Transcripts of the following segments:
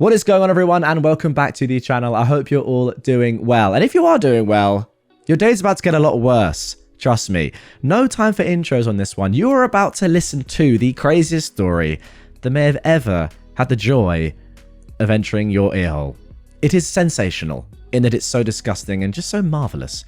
What is going on, everyone, and welcome back to the channel. I hope you're all doing well. And if you are doing well, your day's about to get a lot worse. Trust me. No time for intros on this one. You are about to listen to the craziest story that may have ever had the joy of entering your earhole. It is sensational in that it's so disgusting and just so marvelous,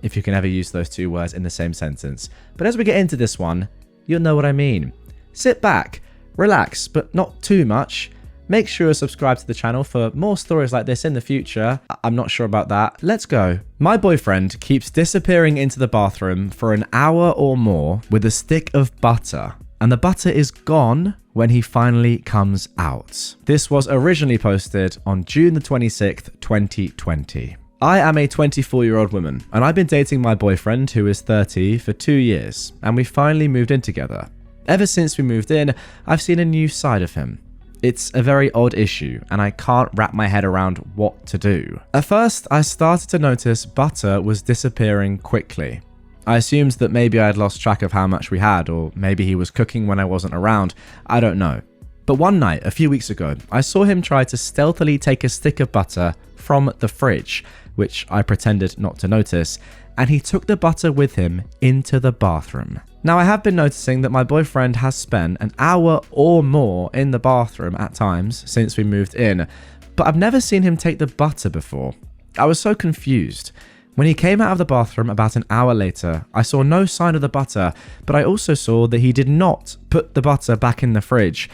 if you can ever use those two words in the same sentence. But as we get into this one, you'll know what I mean. Sit back, relax, but not too much. Make sure to subscribe to the channel for more stories like this in the future. I'm not sure about that. Let's go. My boyfriend keeps disappearing into the bathroom for an hour or more with a stick of butter, and the butter is gone when he finally comes out. This was originally posted on June the 26th, 2020. I am a 24-year-old woman, and I've been dating my boyfriend, who is 30, for 2 years, and we finally moved in together. Ever since we moved in, I've seen a new side of him. It's a very odd issue, and I can't wrap my head around what to do. At first, I started to notice butter was disappearing quickly. I assumed that maybe I had lost track of how much we had, or maybe he was cooking when I wasn't around. I don't know. But one night, a few weeks ago, I saw him try to stealthily take a stick of butter from the fridge, which I pretended not to notice, and he took the butter with him into the bathroom. Now, I have been noticing that my boyfriend has spent an hour or more in the bathroom at times since we moved in, but I've never seen him take the butter before. I was so confused. When he came out of the bathroom about an hour later, I saw no sign of the butter, but I also saw that he did not put the butter back in the fridge.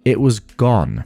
It was gone.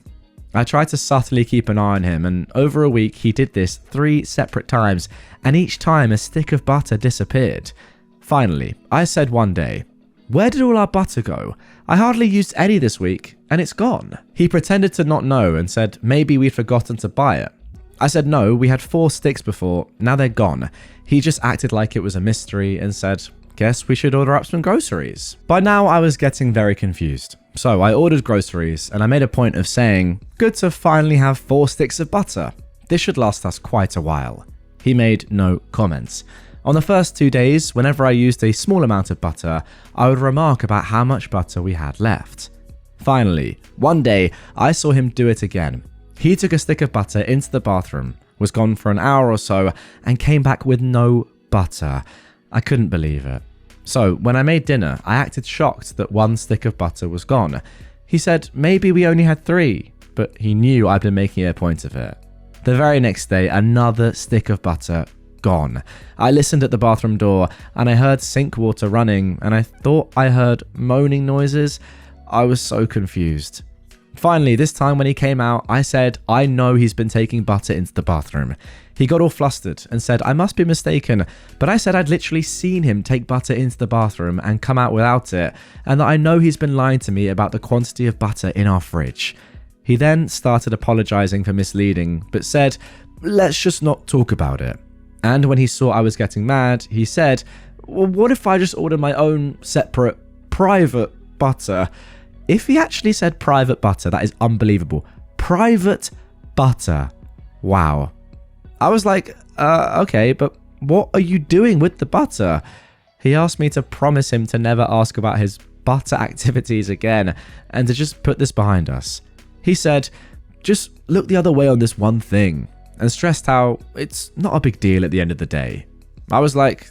I tried to subtly keep an eye on him, and over a week he did this 3 separate times, and each time a stick of butter disappeared. Finally, I said one day, "Where did all our butter go? I hardly used any this week, and it's gone." He pretended to not know and said maybe we'd forgotten to buy it. I said no, we had 4 sticks before, now they're gone. He just acted like it was a mystery and said, "Guess we should order up some groceries." By now I was getting very confused. So I ordered groceries, and I made a point of saying, "Good to finally have 4 sticks of butter. This should last us quite a while." He made no comments. On the first 2 days, whenever I used a small amount of butter, I would remark about how much butter we had left. Finally, one day, I saw him do it again. He took a stick of butter into the bathroom, was gone for an hour or so, and came back with no butter. I couldn't believe it. So, when I made dinner, I acted shocked that 1 stick of butter was gone. He said maybe we only had 3, but he knew I'd been making a point of it. The very next day, another stick of butter gone. I listened at the bathroom door, and I heard sink water running, and I thought I heard moaning noises. I was so confused. Finally, this time when he came out, I said, "I know he's been taking butter into the bathroom." He got all flustered and said I must be mistaken, but I said I'd literally seen him take butter into the bathroom and come out without it, and that I know he's been lying to me about the quantity of butter in our fridge. He then started apologizing for misleading, but said, "Let's just not talk about it." And when he saw I was getting mad, he said, "Well, what if I just order my own separate, private butter?" If he actually said private butter, that is unbelievable. Private butter. Wow. I was like, okay, but what are you doing with the butter? He asked me to promise him to never ask about his butter activities again, and to just put this behind us. He said, "Just look the other way on this one thing," and stressed how it's not a big deal at the end of the day. I was like,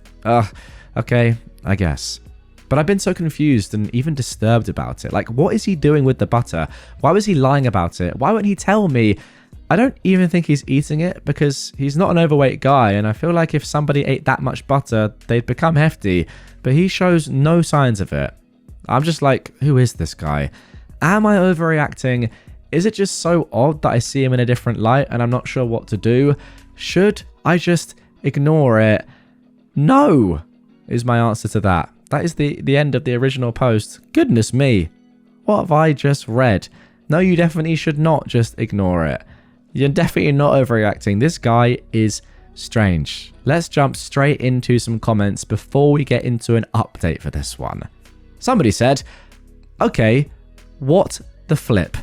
okay, I guess. But I've been so confused and even disturbed about it. Like, what is he doing with the butter? Why was he lying about it? Why wouldn't he tell me? I don't even think he's eating it, because he's not an overweight guy, and I feel like if somebody ate that much butter, they'd become hefty, but he shows no signs of it. I'm just like, who is this guy? Am I overreacting? Is it just so odd that I see him in a different light and I'm not sure what to do? Should I just ignore it? No, is my answer to that. That is the end of the original post. Goodness me. What have I just read? No, you definitely should not just ignore it. You're definitely not overreacting. This guy is strange. Let's jump straight into some comments before we get into an update for this one. Somebody said, "Okay, what the flip?"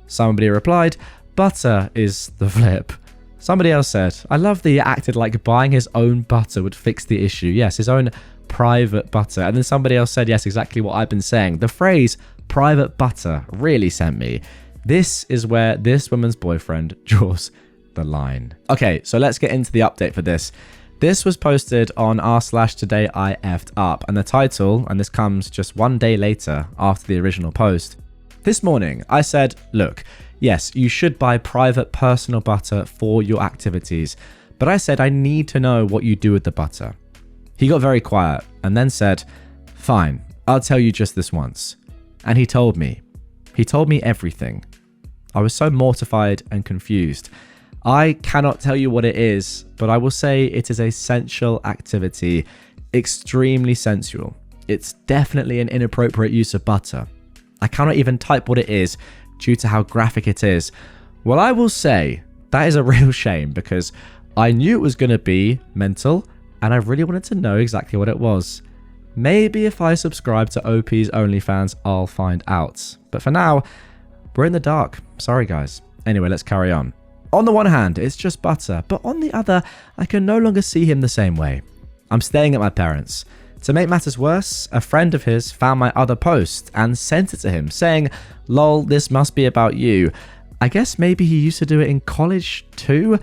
Somebody replied, "Butter is the flip." Somebody else said, "I love that he acted like buying his own butter would fix the issue." Yes, his own private butter. And then somebody else said, yes, exactly what I've been saying. The phrase private butter really sent me. This is where this woman's boyfriend draws the line. Okay, so let's get into the update for this. This was posted on r/today I effed up, and the title, and this comes just one day later after the original post. This morning, I said, look, yes, you should buy private personal butter for your activities, but I said I need to know what you do with the butter. He got very quiet and then said, fine, I'll tell you just this once. And he told me. He told me everything. I was so mortified and confused. I cannot tell you what it is, but I will say it is a sensual activity, extremely sensual. It's definitely an inappropriate use of butter. I cannot even type what it is due to how graphic it is. Well, I will say that is a real shame because I knew it was going to be mental and I really wanted to know exactly what it was. Maybe if I subscribe to OP's OnlyFans, I'll find out. But for now, we're in the dark. Sorry, guys. Anyway, let's carry on. On the one hand, it's just butter, but on the other, I can no longer see him the same way. I'm staying at my parents'. To make matters worse, a friend of his found my other post and sent it to him, saying, lol, this must be about you. I guess maybe he used to do it in college too?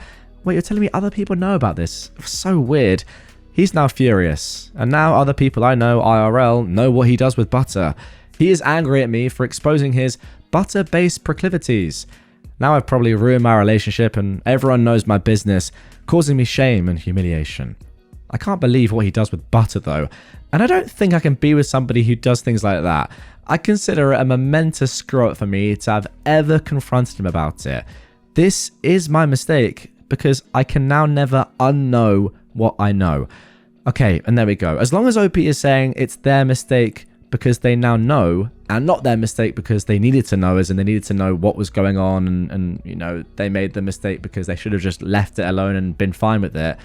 Wait, you're telling me other people know about this? So weird. He's now furious, and now other people I know IRL know what he does with butter. He is angry at me for exposing his butter-based proclivities. Now I've probably ruined my relationship and everyone knows my business, causing me shame and humiliation. I can't believe what he does with butter though, and I don't think I can be with somebody who does things like that. I consider it a momentous screw up for me to have ever confronted him about it. This is my mistake because I can now never unknow what I know. Okay, and there we go. As long as OP is saying it's their mistake because they now know, and not their mistake because they needed to know, as in they needed to know what was going on, and you know, they made the mistake because they should have just left it alone and been fine with it,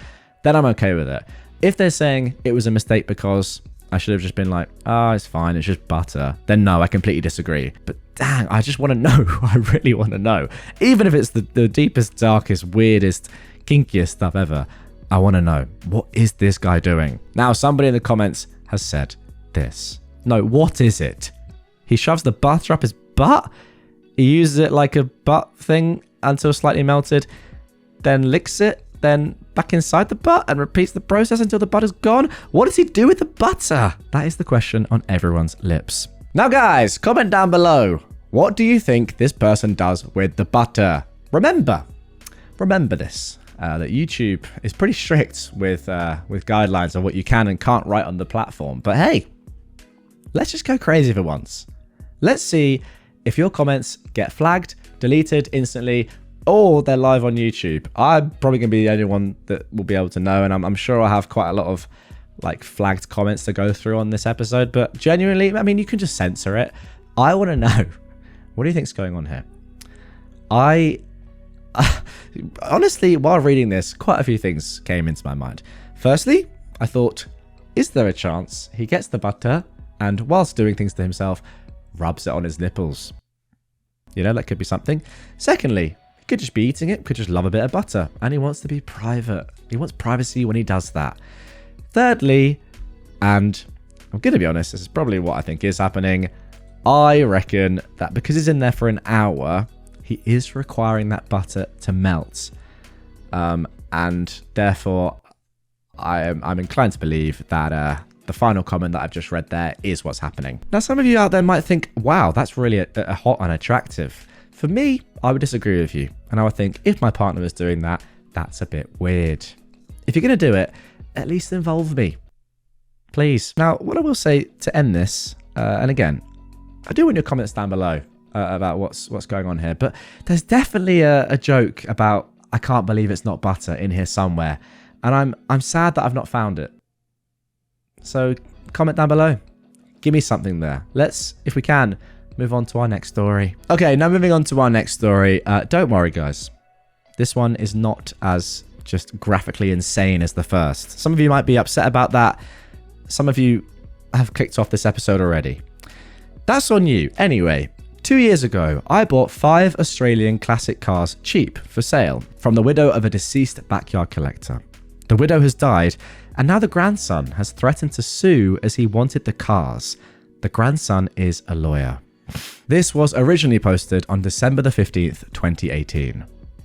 then I'm okay with it. If they're saying it was a mistake because I should have just been like, oh, it's fine, it's just butter, then no, I completely disagree. But dang, I just want to know. I really want to know. Even if it's the deepest, darkest, weirdest, kinkiest stuff ever, I want to know. What is this guy doing? Now, somebody in the comments has said this. No, what is it? He shoves the butter up his butt? He uses it like a butt thing until slightly melted, then licks it, then back inside the butt and repeats the process until the butter's gone? What does he do with the butter? That is the question on everyone's lips. Now guys, comment down below. What do you think this person does with the butter? Remember this, that YouTube is pretty strict with guidelines on what you can and can't write on the platform. But hey, let's just go crazy for once. Let's see if your comments get flagged, deleted instantly, or they're live on YouTube. I'm probably going to be the only one that will be able to know, and I'm sure I'll have quite a lot of like flagged comments to go through on this episode, but genuinely, I mean, you can just censor it. I want to know, what do you think's going on here? Honestly, while reading this, quite a few things came into my mind. Firstly, I thought, is there a chance he gets the butter and whilst doing things to himself, rubs it on his nipples? You know, that could be something. Secondly, he could just be eating it, could just love a bit of butter, and he wants to be private. He wants privacy when he does that. Thirdly, and I'm going to be honest, this is probably what I think is happening, I reckon that because he's in there for an hour, he is requiring that butter to melt. And therefore, I'm inclined to believe that the final comment that I've just read there is what's happening. Now, some of you out there might think, wow, that's really a hot and attractive. For me, I would disagree with you. And I would think, if my partner was doing that, that's a bit weird. If you're going to do it, at least involve me. Please. Now, what I will say to end this, and again, I do want your comments down below about what's going on here, but there's definitely a joke about I can't believe it's not butter in here somewhere. And I'm sad that I've not found it. So comment down below. Give me something there. Let's, if we can, move on to our next story. Okay, now moving on to our next story. Don't worry, guys. This one is not as just graphically insane as the first. Some of you might be upset about that. Some of you have clicked off this episode already. That's on you. Anyway, 2 years ago, I bought 5 Australian classic cars cheap for sale from the widow of a deceased backyard collector. The widow has died, and now the grandson has threatened to sue as he wanted the cars. The grandson is a lawyer. This was originally posted on December the 15th, 2018.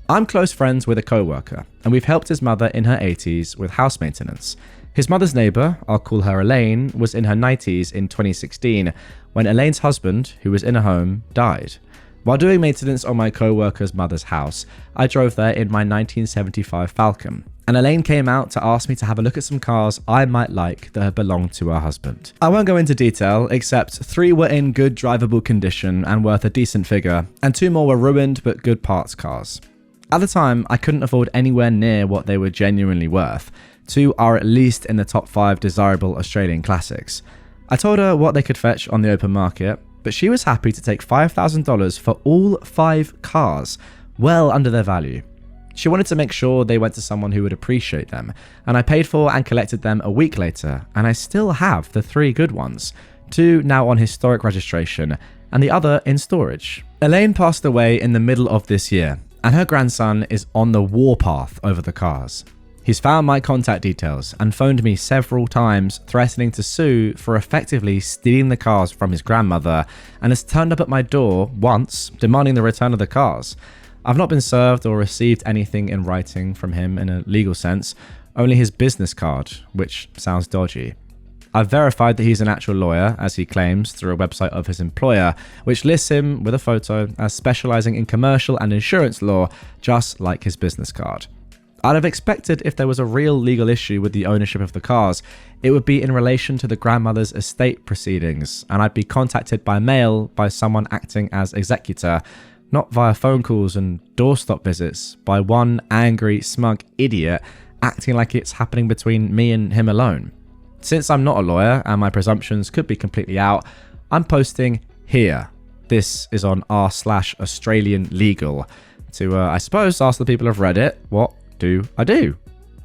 I'm close friends with a co-worker, and we've helped his mother in her 80s with house maintenance. His mother's neighbour, I'll call her Elaine, was in her 90s in 2016 when Elaine's husband, who was in a home, died. While doing maintenance on my co-worker's mother's house, I drove there in my 1975 Falcon, and Elaine came out to ask me to have a look at some cars I might like that had belonged to her husband. I won't go into detail, except 3 were in good drivable condition and worth a decent figure, and 2 more were ruined but good parts cars. At the time, I couldn't afford anywhere near what they were genuinely worth. 2 are at least in the top 5 desirable Australian classics. I told her what they could fetch on the open market, but she was happy to take $5,000 for all 5 cars, well under their value. She wanted to make sure they went to someone who would appreciate them, and I paid for and collected them a week later, and I still have the 3 good ones, 2 now on historic registration, and the other in storage. Elaine passed away in the middle of this year, and her grandson is on the warpath over the cars. He's found my contact details and phoned me several times threatening to sue for effectively stealing the cars from his grandmother, and has turned up at my door once demanding the return of the cars. I've not been served or received anything in writing from him in a legal sense, only his business card, which sounds dodgy. I've verified that he's an actual lawyer, as he claims, through a website of his employer, which lists him with a photo as specializing in commercial and insurance law, just like his business card. I'd have expected if there was a real legal issue with the ownership of the cars, it would be in relation to the grandmother's estate proceedings, and I'd be contacted by mail by someone acting as executor, not via phone calls and doorstop visits by one angry, smug idiot acting like it's happening between me and him alone. Since I'm not a lawyer and my presumptions could be completely out, I'm posting here. This is on r/Australian Legal to, I suppose, ask the people of Reddit, what do I do?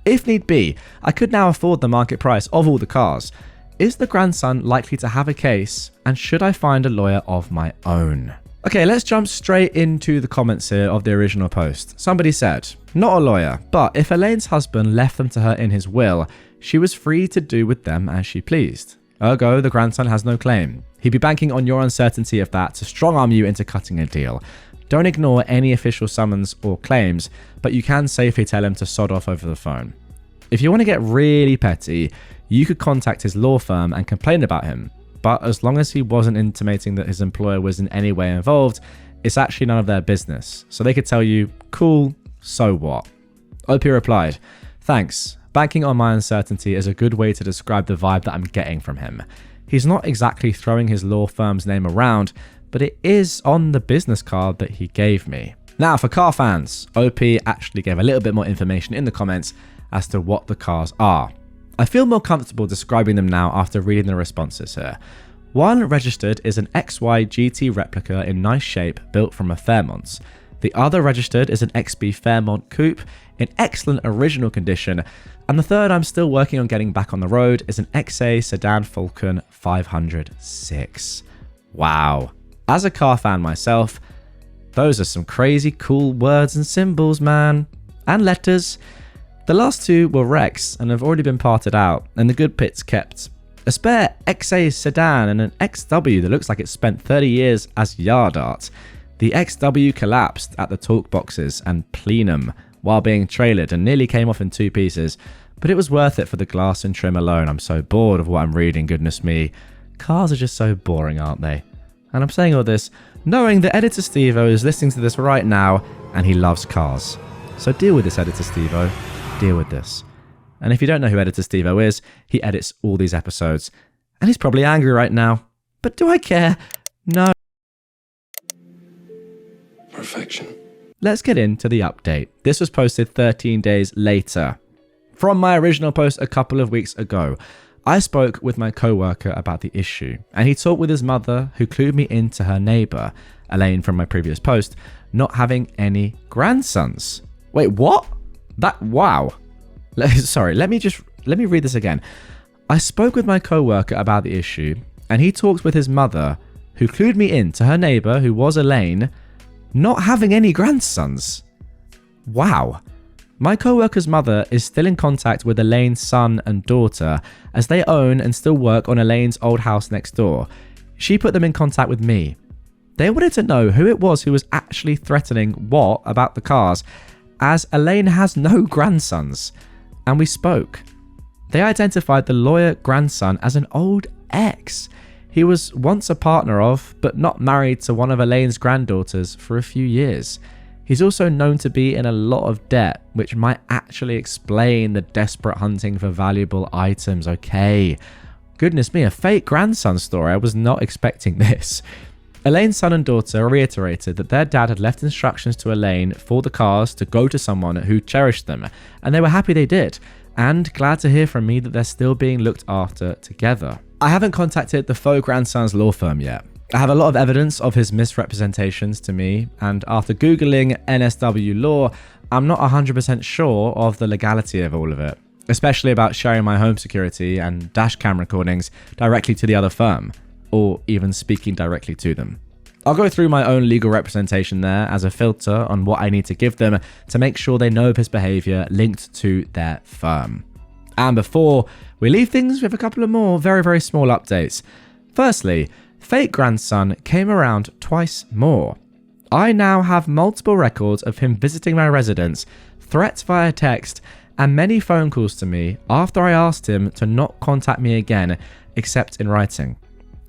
If need be, I could now afford the market price of all the cars. Is the grandson likely to have a case, and should I find a lawyer of my own? Okay, let's jump straight into the comments here of the original post. Somebody said, not a lawyer, but if Elaine's husband left them to her in his will, she was free to do with them as she pleased. Ergo, the grandson has no claim. He'd be banking on your uncertainty of that to strong-arm you into cutting a deal. Don't ignore any official summons or claims, but you can safely tell him to sod off over the phone. If you want to get really petty, you could contact his law firm and complain about him, but as long as he wasn't intimating that his employer was in any way involved, it's actually none of their business. So they could tell you, cool, so what? OP replied, thanks. Banking on my uncertainty is a good way to describe the vibe that I'm getting from him. He's not exactly throwing his law firm's name around, but it is on the business card that he gave me. Now for car fans, OP actually gave a little bit more information in the comments as to what the cars are. I feel more comfortable describing them now after reading the responses here. One registered is an XY GT replica in nice shape built from a Fairmont. The other registered is an XB Fairmont Coupe in excellent original condition, and the third I'm still working on getting back on the road is an XA Sedan Falcon 506. Wow. As a car fan myself, those are some crazy cool words and symbols, man. And letters. The last 2 were wrecks and have already been parted out, and the good bits kept. A spare XA sedan and an XW that looks like it spent 30 years as yard art. The XW collapsed at the talk boxes and plenum while being trailered and nearly came off in 2 pieces, but it was worth it for the glass and trim alone. I'm so bored of what I'm reading, goodness me. Cars are just so boring, aren't they? And I'm saying all this knowing that Editor Stevo is listening to this right now and he loves cars. So deal with this, Editor Stevo. Deal with this. And if you don't know who Editor Stevo is, he edits all these episodes. And he's probably angry right now. But do I care? No. Perfection. Let's get into the update. This was posted 13 days later. From my original post a couple of weeks ago, I spoke with my co-worker about the issue, and he talked with his mother, who clued me into her neighbour, Elaine from my previous post, not having any grandsons. Wait, what? Wow. Sorry, let me read this again. I spoke with my co-worker about the issue, and he talked with his mother, who clued me into her neighbour, who was Elaine, not having any grandsons. Wow. My co-worker's mother is still in contact with Elaine's son and daughter, as they own and still work on Elaine's old house next door. She put them in contact with me. They wanted to know who it was who was actually threatening what about the cars, as Elaine has no grandsons. And we spoke. They identified the lawyer grandson as an old ex. He was once a partner of, but not married to, one of Elaine's granddaughters for a few years. He's also known to be in a lot of debt, which might actually explain the desperate hunting for valuable items. Okay. Goodness me, a fake grandson story. I was not expecting this. Elaine's son and daughter reiterated that their dad had left instructions to Elaine for the cars to go to someone who cherished them, and they were happy they did, and glad to hear from me that they're still being looked after together. I haven't contacted the faux grandson's law firm yet. I have a lot of evidence of his misrepresentations to me, and after Googling NSW law, I'm not 100% sure of the legality of all of it, especially about sharing my home security and dash cam recordings directly to the other firm, or even speaking directly to them. I'll go through my own legal representation there as a filter on what I need to give them to make sure they know of his behaviour linked to their firm. And before we leave things with a couple of more very, very small updates. Firstly, fake grandson came around twice more. I now have multiple records of him visiting my residence, threats via text, and many phone calls to me after I asked him to not contact me again, except in writing.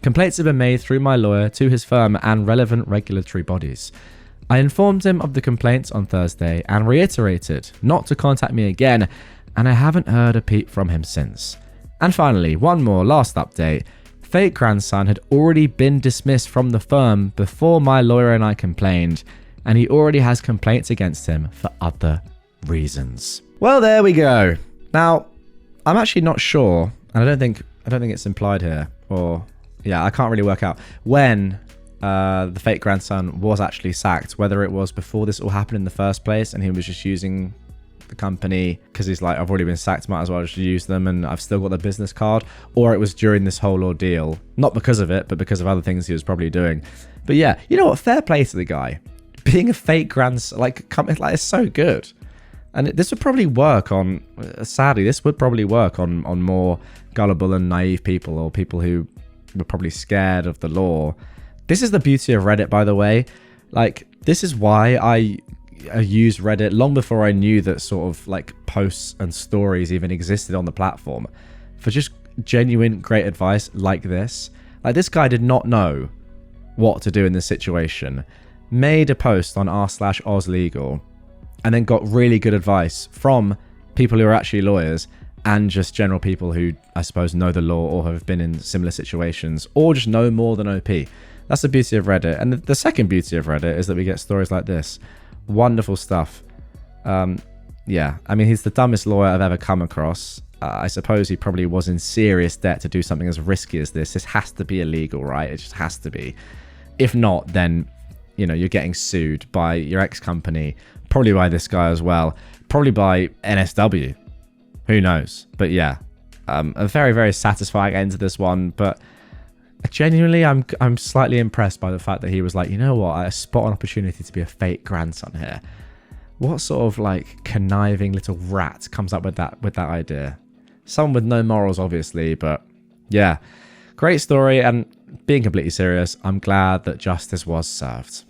Complaints have been made through my lawyer to his firm and relevant regulatory bodies. I informed him of the complaints on Thursday and reiterated not to contact me again, and I haven't heard a peep from him since. And finally, one more last update. Fake grandson had already been dismissed from the firm before my lawyer and I complained, and he already has complaints against him for other reasons. Well, there we go. Now, I'm actually not sure, and I don't think it's implied here, or yeah, I can't really work out when the fake grandson was actually sacked, whether it was before this all happened in the first place and he was just using the company because he's like, I've already been sacked, might as well just use them and I've still got the business card, or it was during this whole ordeal, not because of it, but because of other things he was probably doing. But yeah, you know what, fair play to the guy. Being a fake grandson, like it's so good. And this would probably work on, sadly, this would probably work on more gullible and naive people, or people who were probably scared of the law. This is the beauty of Reddit, by the way. Like, this is why I used Reddit long before I knew that sort of like posts and stories even existed on the platform, for just genuine great advice like this. Like, this guy did not know what to do in this situation, made a post on r/AusLegal, and then got really good advice from people who are actually lawyers and just general people who, I suppose, know the law or have been in similar situations or just know more than OP. That's the beauty of Reddit. And the second beauty of Reddit is that we get stories like this. Wonderful stuff. Yeah, I mean, he's the dumbest lawyer I've ever come across. I suppose he probably was in serious debt to do something as risky as this. This has to be illegal, right? It just has to be. If not, then, you know, you're getting sued by your ex-company, probably by this guy as well, probably by NSW. Who knows? But yeah, a very, very satisfying end to this one. But genuinely, I'm slightly impressed by the fact that he was like, you know what, I spot an opportunity to be a fake grandson here. What sort of like conniving little rat comes up with that idea? Someone with no morals, obviously, but yeah, great story. And being completely serious, I'm glad that justice was served.